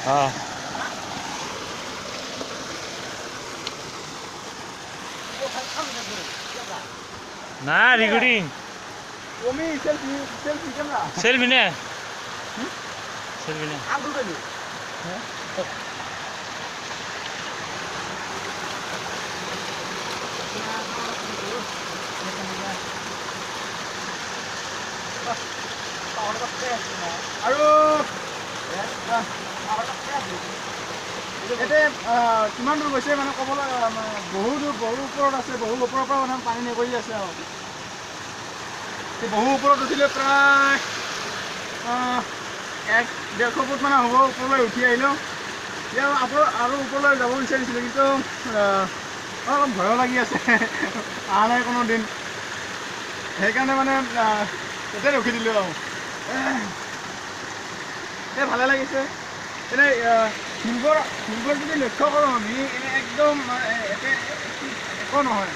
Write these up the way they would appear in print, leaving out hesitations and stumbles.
Nah, recording. Omi selfie camera. Selfie ne? Selfie ne? Aku dulu. আৰু এতিয়া কিমান দূৰ গৈছে মানে ক'বলৈ বহু ওপৰত আছে, বহু ওপৰৰ পৰা মানে পানী নেগৰি আছে আৰু বহু ওপৰত উঠিলে প্ৰায় 100-150 ফুট মানে হ'ব। ওপৰলৈ উঠি আহিলোঁ। এতিয়া আৰু ওপৰলৈ যাব বিচাৰিছিলোঁ, কিন্তু অলপ ভয়ো লাগি আছে, অহা নাই কোনো দিন। সেইকাৰণে মানে এতিয়া ৰখি দিলোঁ আৰু এতিয়া ভালে লাগিছে। এনেই শিলবোৰ যদি লক্ষ্য কৰোঁ আমি, এনে একদম একো নহয়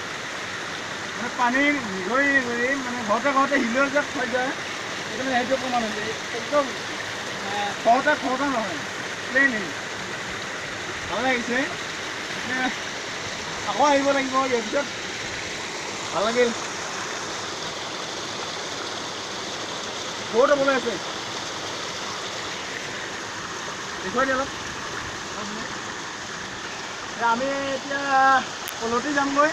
মানে পানীৰ গৈ মানে ঘৰতে শিলৰ যাক হৈ যায়। সেইকাৰণে সেইটো প্ৰমাণ হৈছে একদম খহটা নহয়, প্লেইন। ভাল লাগিছে। আকৌ আহিব লাগিব ইয়াৰ পিছত। ভাল লাগিল। বহুত বলে আছে, দেখুৱাই দিয়া অলপ। আমি এতিয়া উলটি যামগৈ।